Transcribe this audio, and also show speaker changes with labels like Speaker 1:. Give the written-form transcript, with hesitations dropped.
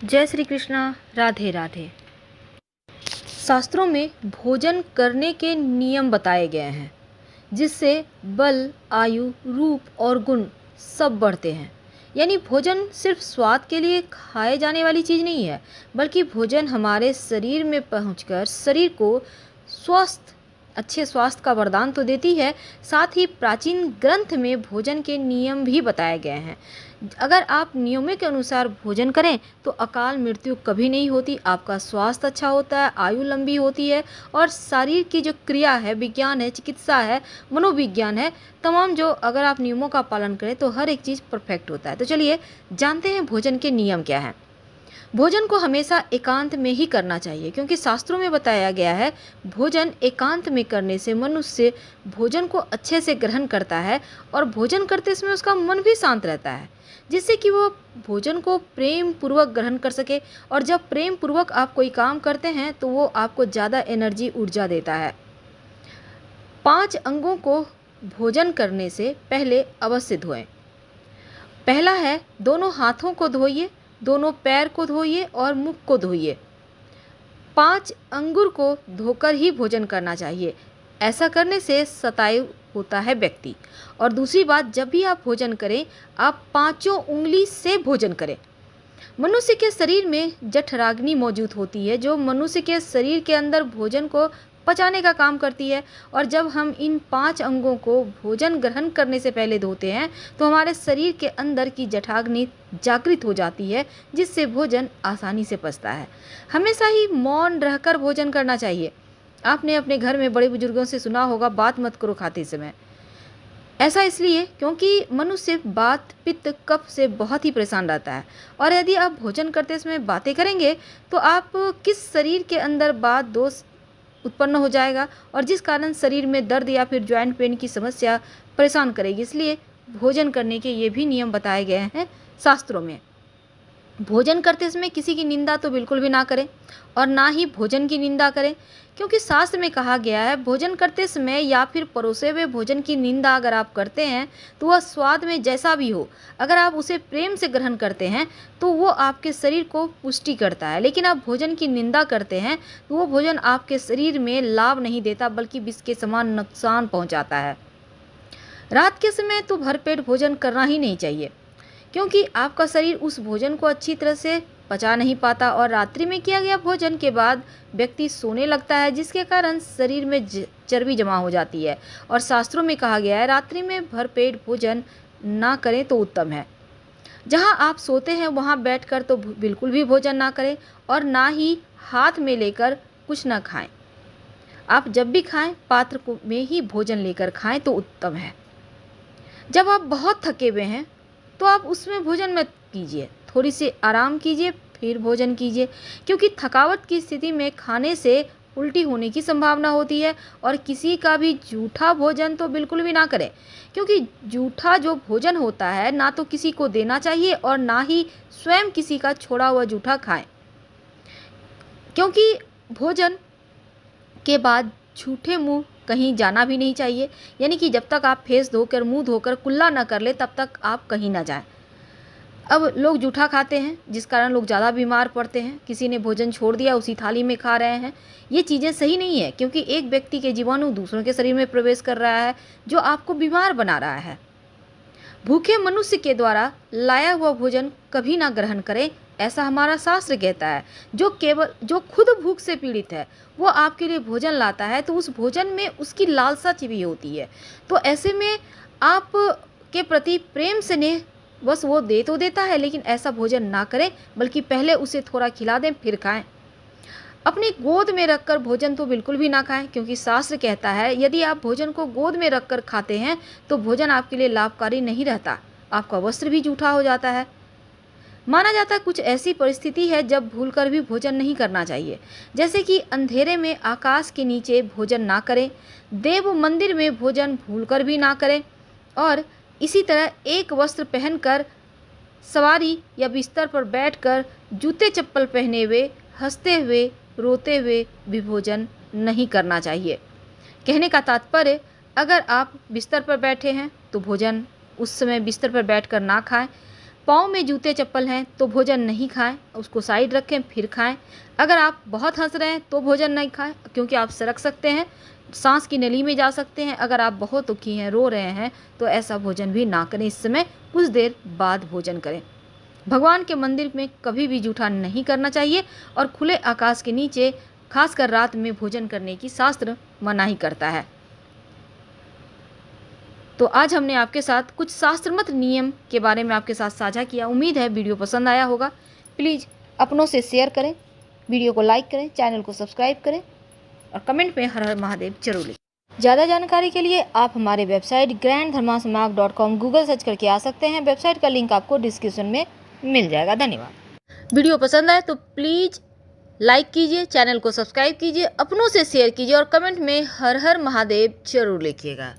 Speaker 1: जय श्री कृष्णा। राधे राधे। शास्त्रों में भोजन करने के नियम बताए गए हैं जिससे बल, आयु, रूप और गुण सब बढ़ते हैं। यानी भोजन सिर्फ स्वाद के लिए खाए जाने वाली चीज़ नहीं है, बल्कि भोजन हमारे शरीर में पहुंचकर शरीर को अच्छे स्वास्थ्य का वरदान तो देती है, साथ ही प्राचीन ग्रंथ में भोजन के नियम भी बताए गए हैं। अगर आप नियमों के अनुसार भोजन करें तो अकाल मृत्यु कभी नहीं होती, आपका स्वास्थ्य अच्छा होता है, आयु लंबी होती है और शरीर की जो क्रिया है, विज्ञान है, चिकित्सा है, मनोविज्ञान है, तमाम जो अगर आप नियमों का पालन करें तो हर एक चीज़ परफेक्ट होता है। तो चलिए जानते हैं भोजन के नियम क्या हैं। भोजन को हमेशा एकांत में ही करना चाहिए, क्योंकि शास्त्रों में बताया गया है भोजन एकांत में करने से मनुष्य भोजन को अच्छे से ग्रहण करता है और भोजन करते समय उसका मन भी शांत रहता है, जिससे कि वो भोजन को प्रेम पूर्वक ग्रहण कर सके। और जब प्रेम पूर्वक आप कोई काम करते हैं तो वो आपको ज़्यादा एनर्जी, ऊर्जा देता है। 5 अंगों को भोजन करने से पहले अवश्य धोएं। पहला है, दोनों हाथों को धोइए, दोनों पैर को धोइए और मुख को धोइए। 5 अंगुर को धोकर ही भोजन करना चाहिए। ऐसा करने से शतायु होता है व्यक्ति। और दूसरी बात, जब भी आप भोजन करें आप 5 उंगली से भोजन करें। मनुष्य के शरीर में जठराग्नि मौजूद होती है जो मनुष्य के शरीर के अंदर भोजन को पचाने का काम करती है। और जब हम इन 5 अंगों को भोजन ग्रहण करने से पहले धोते हैं तो हमारे शरीर के अंदर की जठराग्नि जागृत हो जाती है, जिससे भोजन आसानी से पचता है। हमेशा ही मौन रहकर भोजन करना चाहिए। आपने अपने घर में बड़े बुजुर्गों से सुना होगा, बात मत करो खाते समय। ऐसा इसलिए क्योंकि मनुष्य बात, पित्त, कफ से बहुत ही परेशान रहता है। और यदि आप भोजन करते समय बातें करेंगे तो आप किस शरीर के अंदर बात दोष उत्पन्न हो जाएगा और जिस कारण शरीर में दर्द या फिर जॉइंट पेन की समस्या परेशान करेगी। इसलिए भोजन करने के ये भी नियम बताए गए हैं शास्त्रों में। भोजन करते समय किसी की निंदा तो बिल्कुल भी ना करें और ना ही भोजन की निंदा करें, क्योंकि शास्त्र में कहा गया है भोजन करते समय या फिर परोसे हुए भोजन की निंदा अगर आप करते हैं तो वह स्वाद में जैसा भी हो, अगर आप उसे प्रेम से ग्रहण करते हैं तो वो आपके शरीर को पुष्टि करता है। लेकिन आप भोजन की निंदा करते हैं तो वो भोजन आपके शरीर में लाभ नहीं देता, बल्कि विष के समान नुकसान पहुँचाता है। रात के समय तो भरपेट भोजन करना ही नहीं चाहिए, क्योंकि आपका शरीर उस भोजन को अच्छी तरह से पचा नहीं पाता और रात्रि में किया गया भोजन के बाद व्यक्ति सोने लगता है, जिसके कारण शरीर में चर्बी जमा हो जाती है। और शास्त्रों में कहा गया है रात्रि में भरपेट भोजन ना करें तो उत्तम है। जहां आप सोते हैं वहां बैठकर तो बिल्कुल भी भोजन ना करें और ना ही हाथ में लेकर कुछ ना खाएं। आप जब भी खाएं पात्र में ही भोजन लेकर खाएं तो उत्तम है। जब आप बहुत थके हुए हैं तो आप उसमें भोजन मत कीजिए, थोड़ी सी आराम कीजिए फिर भोजन कीजिए, क्योंकि थकावट की स्थिति में खाने से उल्टी होने की संभावना होती है। और किसी का भी जूठा भोजन तो बिल्कुल भी ना करें, क्योंकि जूठा जो भोजन होता है ना तो किसी को देना चाहिए और ना ही स्वयं किसी का छोड़ा हुआ जूठा खाएं। क्योंकि भोजन के बाद झूठे मुंह कहीं जाना भी नहीं चाहिए, यानी कि जब तक आप फेस धोकर, मुंह धोकर कुल्ला ना कर ले तब तक आप कहीं ना जाएं। अब लोग जूठा खाते हैं जिस कारण लोग ज़्यादा बीमार पड़ते हैं। किसी ने भोजन छोड़ दिया, उसी थाली में खा रहे हैं। ये चीज़ें सही नहीं है, क्योंकि एक व्यक्ति के जीवाणु दूसरों के शरीर में प्रवेश कर रहा है जो आपको बीमार बना रहा है। भूखे मनुष्य के द्वारा लाया हुआ भोजन कभी ना ग्रहण करें, ऐसा हमारा शास्त्र कहता है। जो खुद भूख से पीड़ित है वो आपके लिए भोजन लाता है तो उस भोजन में उसकी लालसा छिपी होती है। तो ऐसे में आप के प्रति प्रेम स्नेह बस वो दे तो देता है, लेकिन ऐसा भोजन ना करें, बल्कि पहले उसे थोड़ा खिला दें फिर खाएं। अपनी गोद में रखकर भोजन तो बिल्कुल भी ना खाएं, क्योंकि शास्त्र कहता है यदि आप भोजन को गोद में रखकर खाते हैं तो भोजन आपके लिए लाभकारी नहीं रहता, आपका वस्त्र भी जूठा हो जाता है। माना जाता है कुछ ऐसी परिस्थिति है जब भूलकर भी भोजन नहीं करना चाहिए, जैसे कि अंधेरे में आकाश के नीचे भोजन ना करें, देव मंदिर में भोजन भूलकर भी ना करें, और इसी तरह एक वस्त्र पहनकर सवारी या बिस्तर पर बैठकर जूते चप्पल पहने हुए, हंसते हुए, रोते हुए भी भोजन नहीं करना चाहिए। कहने का तात्पर्य, अगर आप बिस्तर पर बैठे हैं तो भोजन उस समय बिस्तर पर बैठकर ना खाएं। पाँव में जूते चप्पल हैं तो भोजन नहीं खाएं, उसको साइड रखें फिर खाएं। अगर आप बहुत हंस रहे हैं तो भोजन नहीं खाएं, क्योंकि आप सरक सकते हैं, सांस की नली में जा सकते हैं। अगर आप बहुत दुखी हैं, रो रहे हैं, तो ऐसा भोजन भी ना करें। इस समय कुछ देर बाद भोजन करें। भगवान के मंदिर में कभी भी जूठा नहीं करना चाहिए और खुले आकाश के नीचे खासकर रात में भोजन करने की शास्त्र मनाही करता है। तो आज हमने आपके साथ कुछ शास्त्रमत नियम के बारे में आपके साथ साझा किया। उम्मीद है वीडियो पसंद आया होगा। प्लीज़ अपनों से शेयर करें, वीडियो को लाइक करें, चैनल को सब्सक्राइब करें और कमेंट में हर हर महादेव जरूर लिखें। ज़्यादा जानकारी के लिए आप हमारे वेबसाइट granddharmasmarg.com गूगल सर्च करके आ सकते हैं। वेबसाइट का लिंक आपको डिस्क्रिप्शन में मिल जाएगा। धन्यवाद। वीडियो पसंद आए तो प्लीज़ लाइक कीजिए, चैनल को सब्सक्राइब कीजिए, अपनों से शेयर कीजिए और कमेंट में हर हर महादेव जरूर लिखिएगा।